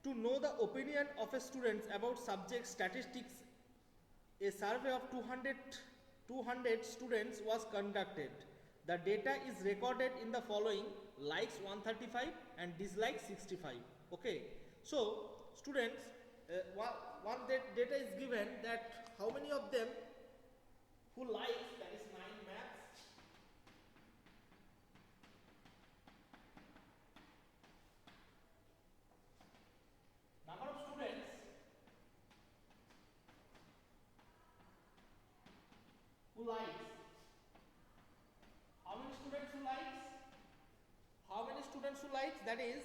To know the opinion of a student about subject statistics, a survey of 200 students was conducted. The data is recorded in the following: likes 135 and dislikes 65. Okay, so students, one data is given that how many of them who likes, that is 9 maths, number of students who likes, how many students who likes, how many students who likes, that is,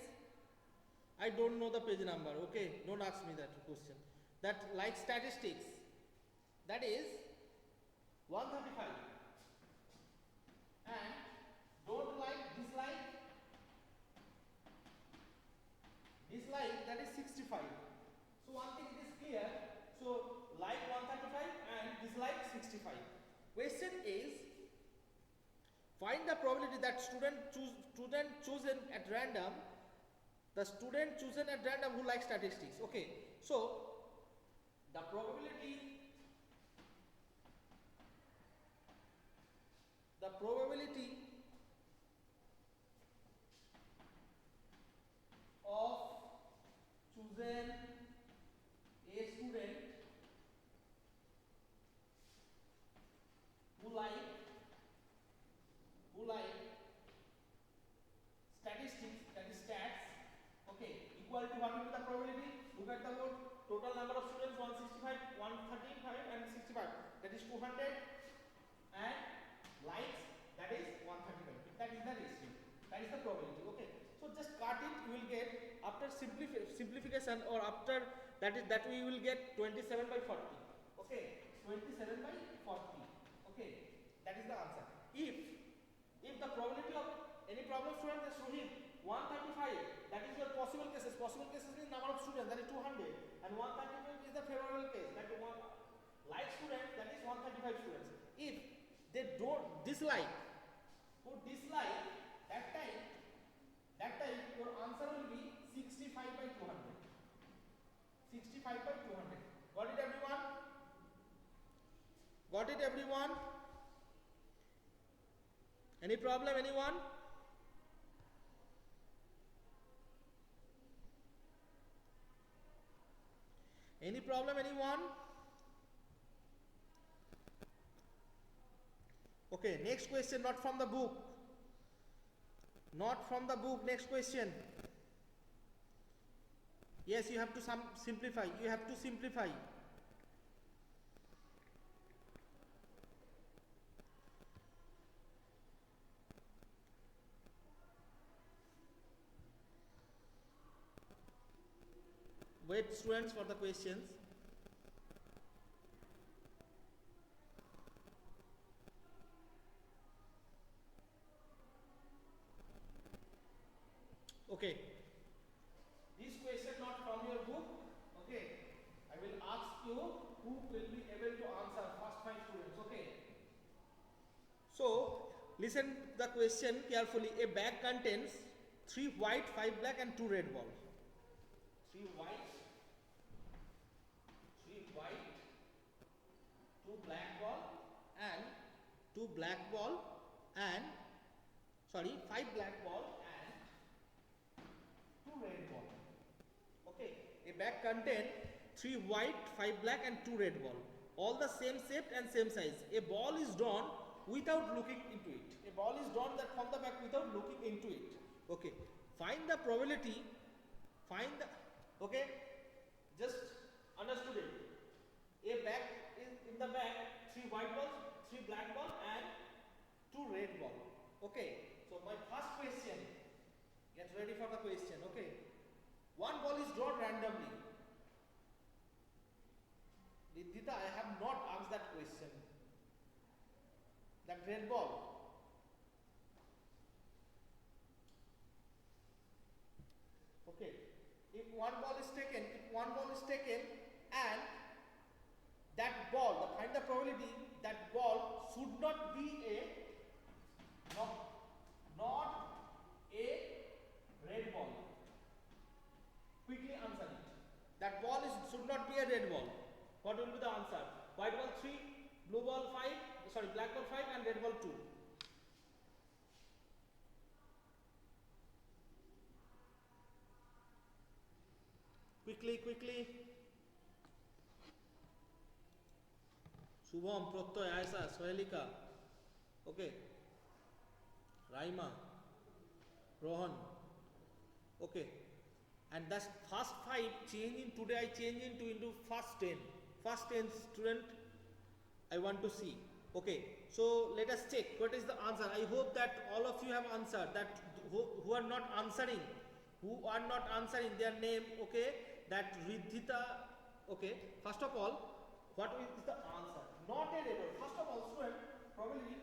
I don't know the page number, okay, don't ask me that question, that like statistics, that is 135, and don't like, dislike, that is 65. So one thing it is clear, so like 135 and dislike 65. Question is, find the probability that student chosen at random, the student chosen at random who likes statistics. Okay, so the probability of chosen a student who like statistics, that is stats, okay, equal to what will be the probability? Look at the board. Total number of students 165, 135 and 65, that is 200, and likes, that is 135. That is the ratio, that is the probability. Okay, so just cut it, you will get, after simplification, or after that we will get 27 by 40. Okay, 27 by 40. Okay, that is the answer. If the probability of any problem student is Rohit 135, that is your possible cases. Possible cases means number of students, that is 200, and 135 is the favorable case, that one like students, that is 135 students. If they don't dislike, who dislike, that time your answer will be 65 by 200. 65 by 200. Got it everyone? Got it everyone? Any problem, anyone? Any problem, anyone? Okay, next question, not from the book. Not from the book, next question. Yes, you have to simplify. You have to simplify. Wait, students, for the questions. Okay, this question not from your book. Okay, I will ask you who will be able to answer, first 5 students. Okay, so listen the question carefully. A bag contains 3 white, 5 black and 2 red balls. 3 white, 2 black ball and 2 black ball and 5 black ball and 2 red ball. Okay, a bag contains 3 white, 5 black and 2 red ball, all the same shape and same size. A ball is drawn without looking into it. A ball is drawn that from the bag without looking into it. Okay, find the probability. Okay, just understood it. A bag is in the bag, 3 white balls, 3 black balls and 2 red balls. Okay, so my first question, get ready for the question. Okay, one ball is drawn randomly. Vidita, I have not asked that question. That red ball. Okay, if one ball is taken and that ball, find the probability that ball should not be not a red ball. Quickly answer it. that ball should not be a red ball. What will be the answer? White ball 3, blue ball 5, sorry, black ball 5 and red ball 2. Quickly. Shubham, Protoy, Aisa, Sohelika. Okay. Raima, Rohan. Okay. And that's first 5 changing today I change into first 10. First 10 student I want to see. Okay. So let us check what is the answer. I hope that all of you have answered. That who are not answering their name. Okay. That Riddhita. Okay. First of all, what is the answer? Not a red ball. First of all, student, probably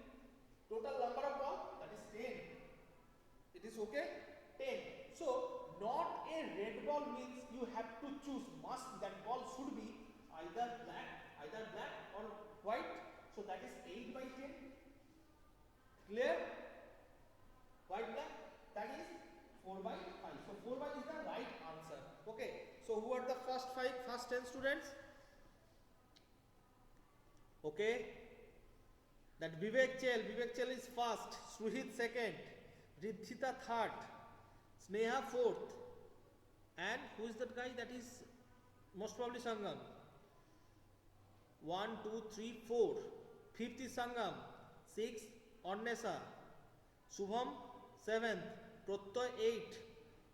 total number of ball, that is 10. It is okay? 10. So, not a red ball means you have to choose. That ball should be either black or white. So, that is 8 by 10. Clear? White, black, that is 4 by 5. So, 4 by is the right answer. Okay. So, who are the first 10 students? Okay, that Vivek Chel is first, Suhit second, Riddhita third, Sneha fourth, and who is that guy? That is most probably Sangam. 1, 2, 3, 4. Fifth is Sangam. 6, Ornesa. Shubham 7th, Protoy 8,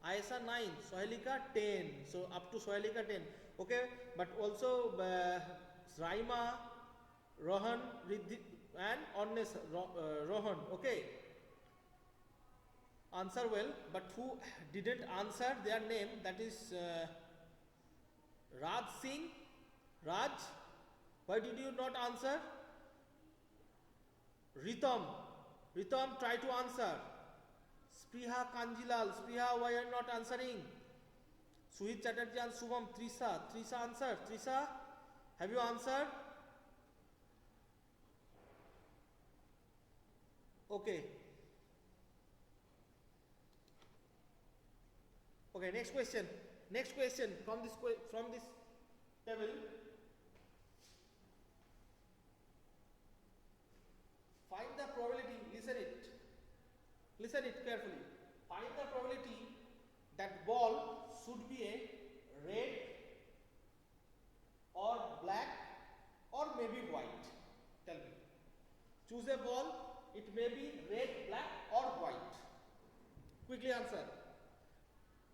Aisa 9, Sohelika 10. So up to Sohelika 10. Okay, but also Raima, Rohan, Riddhi and Ornes, Rohan. Okay. Answer well, but who didn't answer their name? That is Raj Singh. Raj, why did you not answer? Ritam, try to answer. Spriha Kanjilal, Spriha, why are you not answering? Suhit Chatterjee and Shubham. Trisa answer. Trisa, have you answered? Okay. Okay, next question from this table. Find the probability, listen it carefully. Find the probability that ball should be a red or black or maybe white. Tell me. Choose a ball. It may be red, black or white. Quickly answer.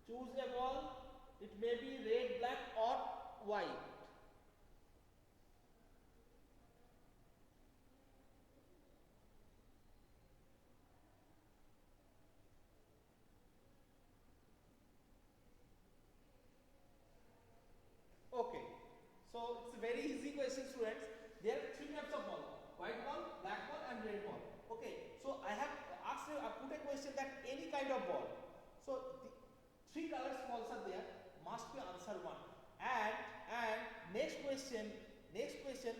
Choose a ball. It may be red, black or white. Okay. So it's a very easy question, students. There are 3 types of ball. White ball, black ball and red ball. Okay, so I have asked you, I put a question that any kind of ball. So the 3 colors balls are there, must be answer 1. And next question,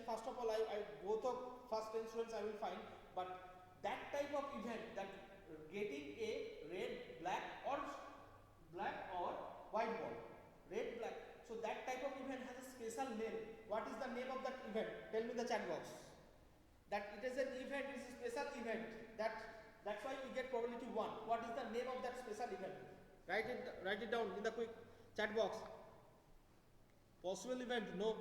first of all, I both of first 10 students I will find, but that type of event, that getting a red, black or white ball, red, black. So that type of event has a special name. What is the name of that event? Tell me in the chat box. That it is an event, it is a special event. That's why we get probability 1. What is the name of that special event? Write it down in the quick chat box. Possible event? No.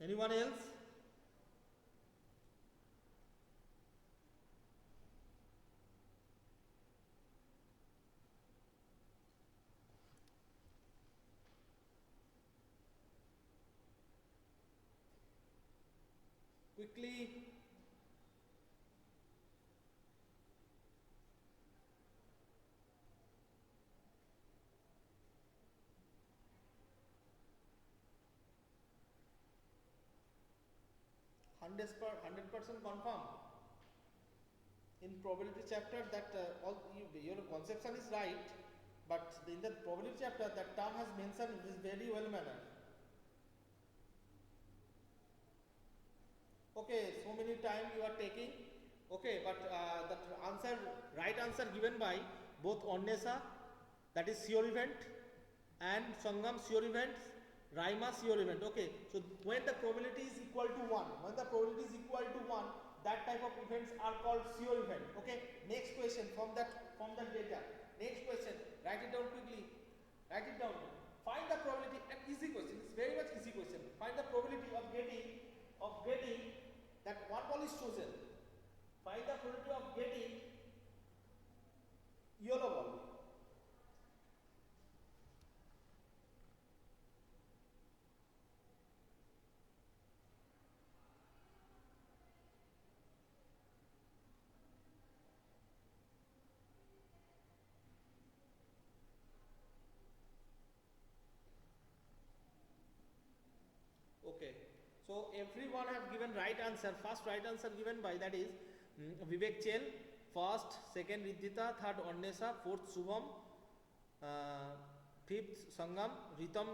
Anyone else? Quickly. $100% confirm. In probability chapter, that your conception is right, but in the probability chapter, that term has mentioned in this very well manner. Okay, so many time you are taking. Okay. Okay, but the answer, right answer given by both Ornesa, that is sure event, and Sangam sure event, Raima sure event. Okay, so when the probability is equal to 1, when the probability is equal to 1, that type of events are called sure event. Okay, next question from that data. Next question, write it down quickly. Write it down. Find the probability, an easy question, it's very much easy question. Find the probability of getting that one ball is chosen. Find the probability of getting yellow ball. Okay, so everyone have given right answer. First right answer given by, that is Vivek Chel. First, second Riddhita, third Ornesa, fourth Shubham, fifth Sangam, Ritam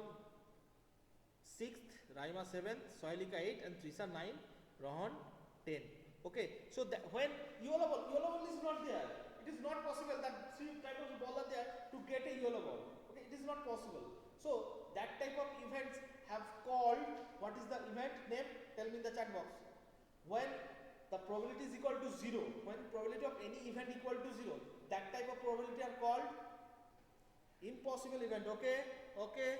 sixth, Raima seventh, Sohalika 8, and Trisha 9, Rohan 10. Okay, so when yellow ball is not there, it is not possible that three type of ball are there to get a yellow ball. Okay, it is not possible. So that type of events have called, what is the event name? Tell me in the chat box. When the probability is equal to 0, when probability of any event equal to 0, that type of probability are called impossible event. Okay, okay.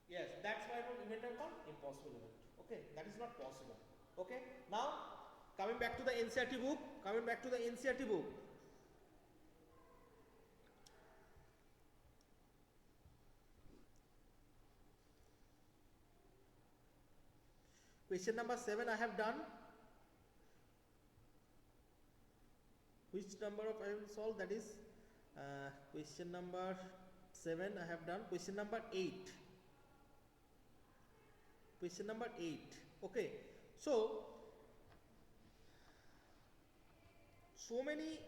Yes, that's why event are called impossible event. Okay, that is not possible. Okay, now coming back to the NCERT book, question number 7 I have done. Which number of I will solve? That is question number 7 I have done. Question number 8. Question number 8. Okay, so many,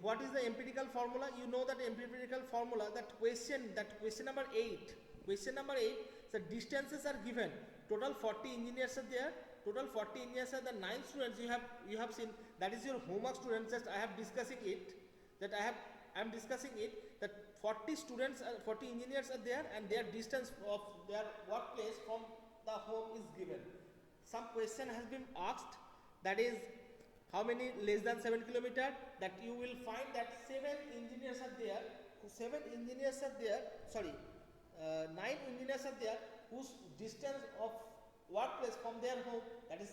what is the empirical formula? You know that empirical formula, that question number 8. Question number 8, the distances are given. Total 40 engineers are there. Total 40 engineers are the 9 students you have seen. That is your homework, students. Just I am discussing it. That that 40 students, 40 engineers are there, and their distance of their workplace from the home is given. Some question has been asked, that is how many less than 7 kilometer. That you will find that 7 engineers are there. 9 engineers are there whose distance of workplace from their home, that is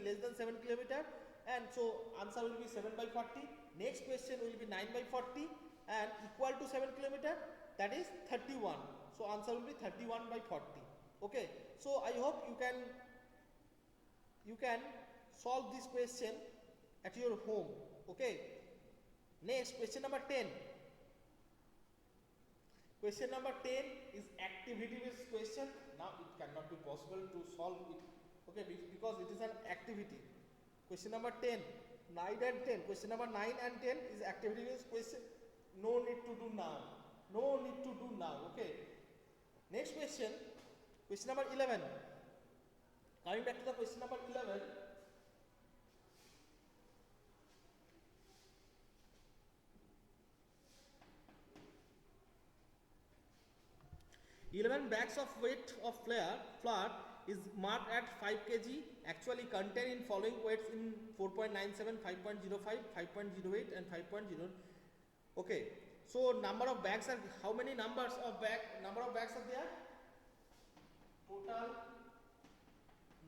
less than 7 kilometer, and so answer will be 7 by 40. Next question will be 9 by 40 and equal to 7 kilometer, that is 31. So answer will be 31 by 40. Okay, so I hope you can solve this question at your home. Okay, next question number 10. Question number 10 is activity based question. Now it cannot be possible to solve it, okay, because it is an activity. Question number 10, 9 and 10. Question number 9 and 10 is activity based question. No need to do now. Okay, next question number 11. Coming back to the question number 11. 11 bags of weight of flour is marked at 5 kg, actually contain in following weights in 4.97, 5.05, 5.08 and 5.0. Okay, so number of bags are, how many number of bags are there? Total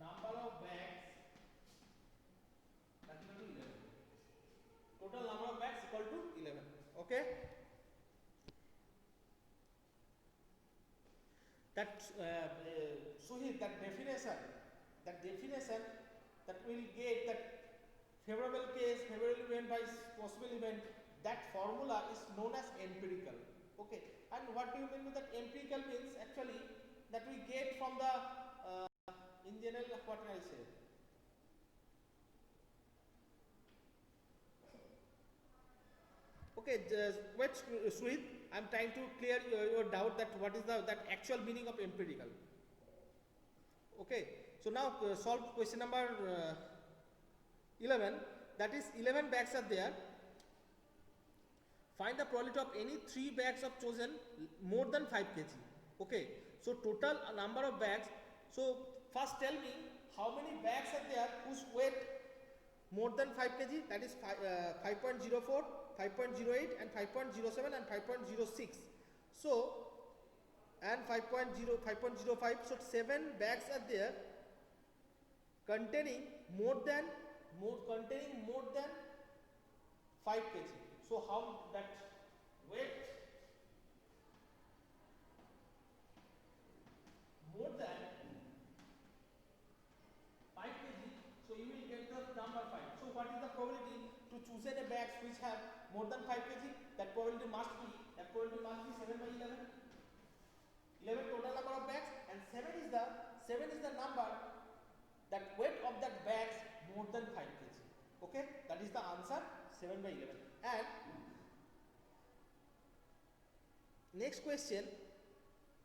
number of bags, that is equal to 11. Total number of bags equal to 11. Okay, that Suhit, that definition that will get that favorable case, favorable event by possible event, that formula is known as empirical. Okay, and what do you mean with that? Empirical means actually that we get from the in general, what can I say? Okay, wait, Suhit, I am trying to clear your doubt that what is that actual meaning of empirical. Okay, So now solve question number 11. That is 11 bags are there. Find the probability of any 3 bags of chosen more than 5 kg. Okay. So total number of bags. So first tell me how many bags are there whose weight more than 5 kg, that is 5.04, 5.08 and 5.07 and 5.06. So and 5.05. So 7 bags are there containing more than 5 kg. So how that weight more than 5 kg, so you will get the number 5. So what is the probability to choose a bags which have more than 5 kg? That probability must be 7 by 11. 11 total number of bags, and 7 is the number that weight of that bags more than 5 kg. Okay, that is the answer, 7 by 11. And next question.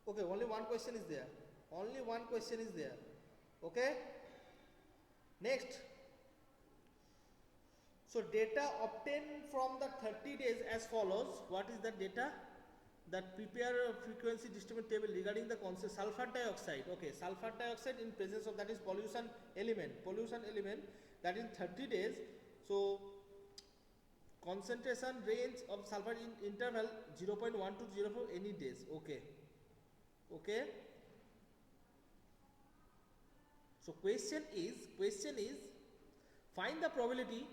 Okay, only one question is there. Okay. Next. So data obtained from the 30 days as follows. What is the data? That prepare a frequency distribution table regarding the concept sulfur dioxide. Okay, sulfur dioxide in presence of, that is pollution element that in 30 days. So concentration range of sulfur in interval 0.1 to 0.4 any days. Okay. So question is find the probability.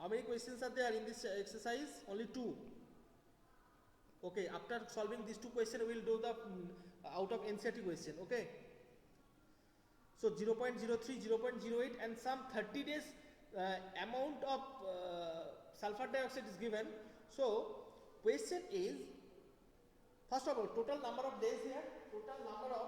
How many questions are there in this exercise? Only 2. Okay, after solving these 2 questions, we will do the out of NCERT question. Okay. So 0.03, 0.08 and some 30 days amount of sulfur dioxide is given. So question is, first of all, total number of days here, total number of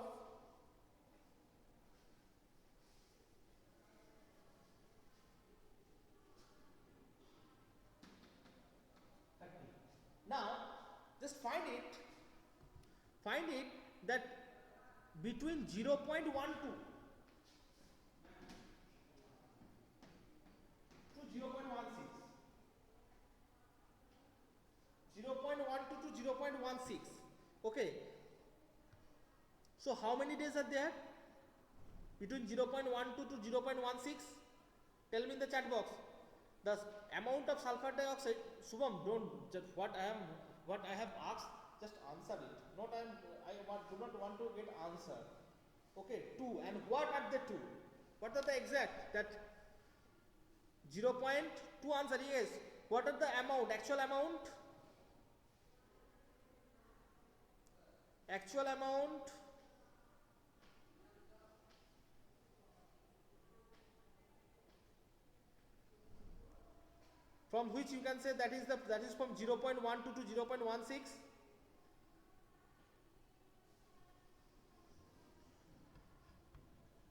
now just find it that between 0.12 to 0.16. Okay. So how many days are there between 0.12 to 0.16? Tell me in the chat box. The amount of sulfur dioxide. Shubham, don't just what I have asked, just answer it. Do not want to get answer. Okay, 2. And what are the 2? What are the exact? That 0.2 answer, yes. What are the amount? Actual amount? From which you can say that is from 0.12 to 0.16.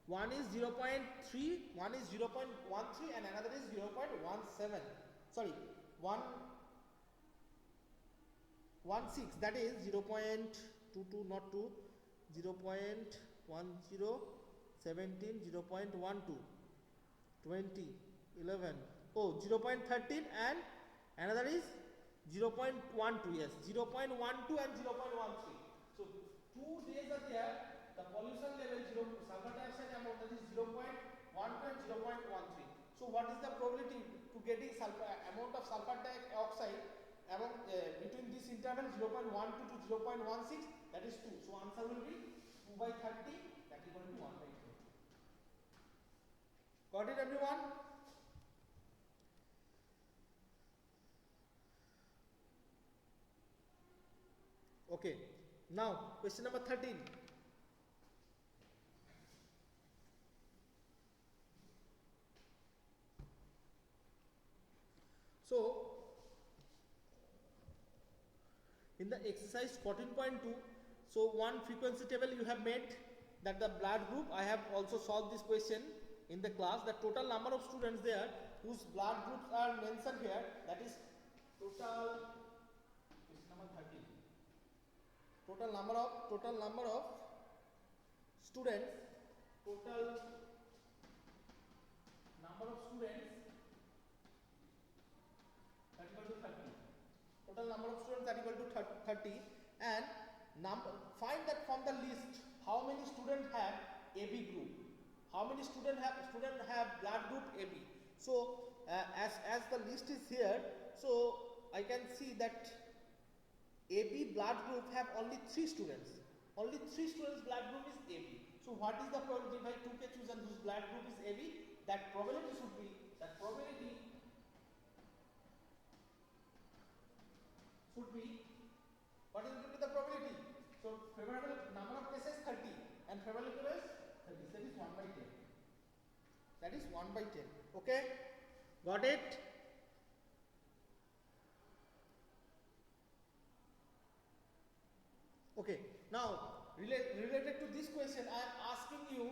One is 0.3, one is 0.13 and another is 0.17. Sorry, 1.16, that is 0.22, not 2, 0.10, 17, 0.12, 20, 11, oh, 0.13 and another is 0.12, yes, 0.12 and 0.13. So 2 days are there. The pollution level sulfur dioxide amount, that is 0.12 and 0.13. So what is the probability to getting amount of sulfur dioxide among between this interval 0.12 to 0.16? That is 2. So answer will be 2 by 30, that is equal to 1 by 20. Got it, everyone? Okay. Now question number 13. So in the exercise 14.2, so one frequency table you have made, that the blood group. I have also solved this question in the class. The total number of students there whose blood groups are mentioned here, that is total, question number 13. Total number of students, total number of students that equal to 30. Total number of students that equal to 30, and find that from the list how many students have AB group, how many students have blood group AB. So as the list is here, so I can see that AB blood group have only 3 students. Only 3 students blood group is AB. So what is the probability if I took a chosen whose blood group is AB? That probability should be, what is going to be the probability? So favorable number of cases 30 and favorable case 30. That is 1 by 10. That is 1 by 10. Okay, got it? Okay, now related to this question, I am asking you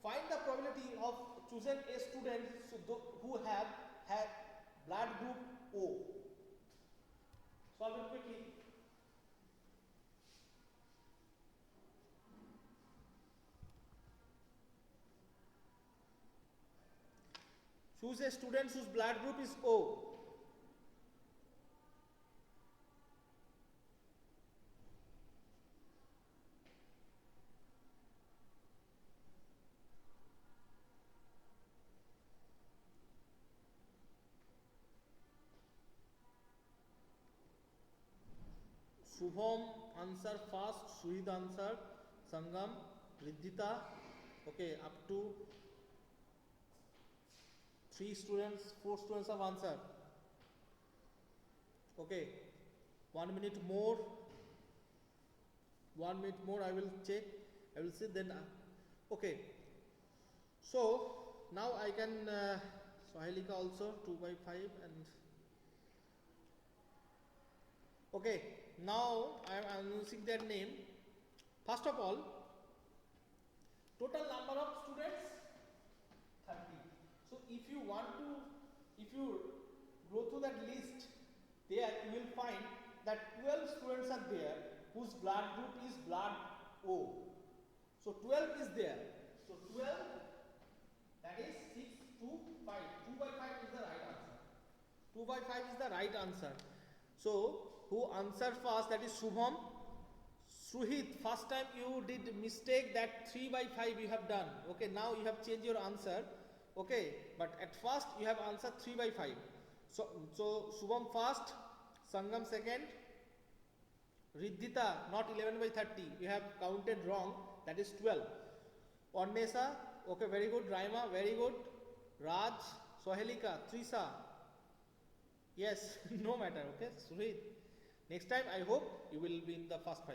find the probability of choosing a student who have blood group O. Solve it quickly. Choose a student whose blood group is O. Shubham answer first, Suhid answer, Sangam, Riddhita. Okay, up to 3 students, 4 students have answered. Okay, 1 minute more. 1 minute more. I will check. I will see then. Okay. So now I can Sahelika also 2 by 5 and. Okay. Now I am announcing their name. First of all, total number of students 30. So if you go through that list, there you will find that 12 students are there whose blood group is blood O. So 12 is there. So 12, that is 6, 2, 5. 2 by 5 is the right answer. 2 by 5 is the right answer. So who answered first, that is Shubham. Suhit, first time you did mistake that 3 by 5 you have done. Okay, now you have changed your answer. Okay, but at first you have answered 3 by 5. So Shubham first, Sangam second, Riddhita not 11 by 30. You have counted wrong. That is 12. Ornesa, okay, very good. Raima, very good. Raj, Sohelika, Trisa. Yes, no matter. Okay, Suhit. Next time I hope you will be in the first 5.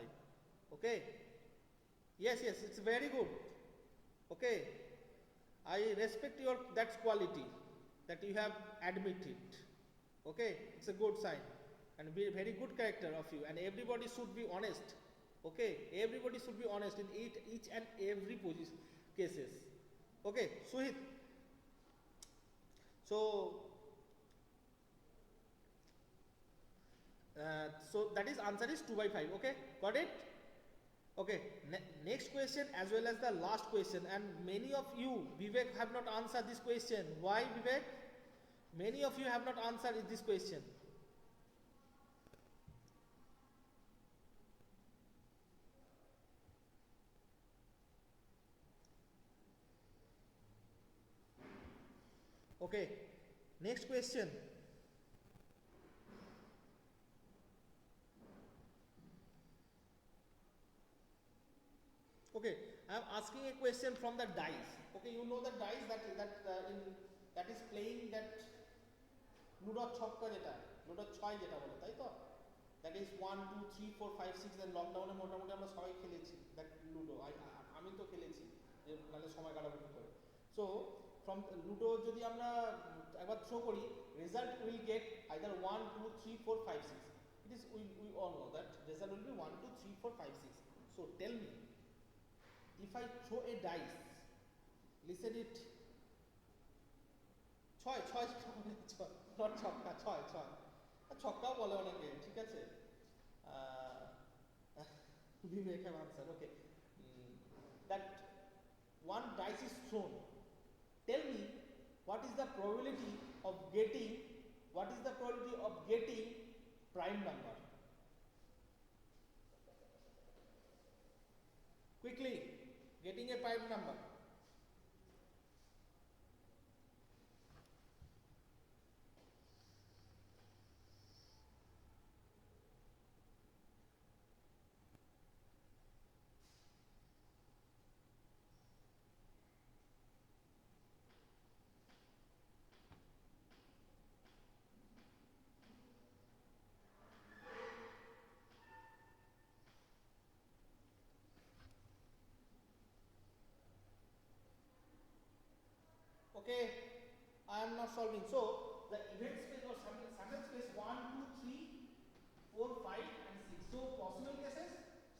Okay. Yes, it's very good. Okay. I respect your that quality that you have admitted. Okay, it's a good sign and be very good character of you, and everybody should be honest. Okay, everybody should be honest in each and every cases. Okay, Suhit. So that is answer is 2 by 5. Okay, got it? Okay, next question as well as the last question, and many of you, Vivek, have not answered this question. Why, Vivek? Many of you have not answered this question. Okay, next question. Okay, I am asking a question from the dice. Okay, you know the dice that is playing that Ludo chokka jeta, Ludo chhoy jeta bole, তাই তো? That is 1 2 3 4 5 6 and লকডাউনে মোটামুটি আমরা সবাই খেলেছি that Ludo. আমি তো খেলেছি যে মানে সময় কাটাবো কি করে। So from Ludo যদি আমরা একবার থ্রো করি, result will get either 1 2 3 4 5 6. It is we all know that result will be 1 2 3 4 5 6. So tell me, if I throw a dice, listen it, ছয় not ছক্কা, ছয় ছক্কাও বলে অনেকে, ঠিক আছে? Vivek have answered. Okay, that is the probability of getting prime number? Quickly, getting a prime number. Okay, I am not solving. So the event space or sample space 1, 2, 3, 4, 5 and 6. So possible cases,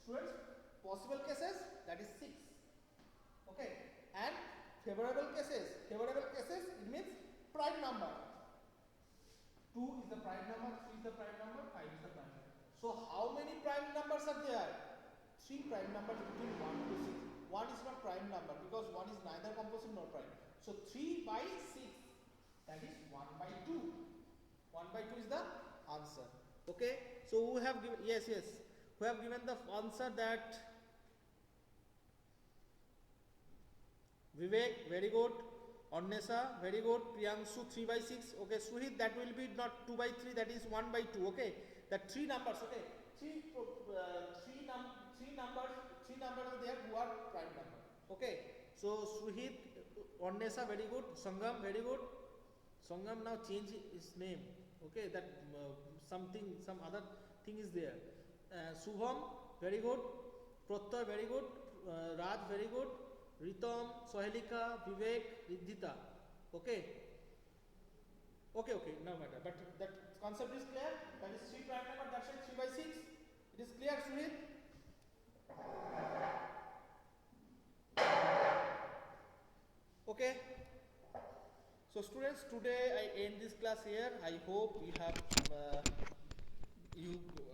students, possible cases, that is 6. Okay, and favorable cases it means prime number. 2 is the prime number, 3 is the prime number, 5 is the prime number. So how many prime numbers are there? 3 prime numbers between 1 to 6. 1 is not prime number because 1 is neither composite nor prime. So 3 by 6, that is 1 by 2. 1 by 2 is the answer. Okay, so who have given, yes, who have given the answer that Vivek, very good. Annesa, very good. Priyanshu, 3 by 6. Okay, Suhit, that will be not 2 by 3, that is 1 by 2. Okay, that 3 numbers. Okay, three numbers are there who are prime number. Okay, so Suhit, Annesa, very good. Sangam, very good. Sangam now change his name. Okay, that some other thing is there. Subham, very good. Proত্যay, very good. Raj, very good. Ritam, Sohelika, Vivek, Riddhita. Okay. Okay, no matter. But that concept is clear. That is 3 prime number, that's it, 3 by 6. It is clear, Suhit? Okay. So students, today I end this class here. I hope you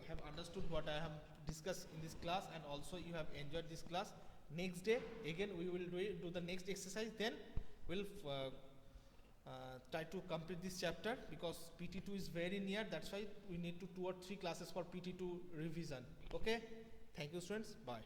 have understood what I have discussed in this class, and also you have enjoyed this class. Next day again we will do the next exercise, then we'll try to complete this chapter because PT2 is very near. That's why we need to 2 or 3 classes for PT2 revision. Okay, thank you students, bye.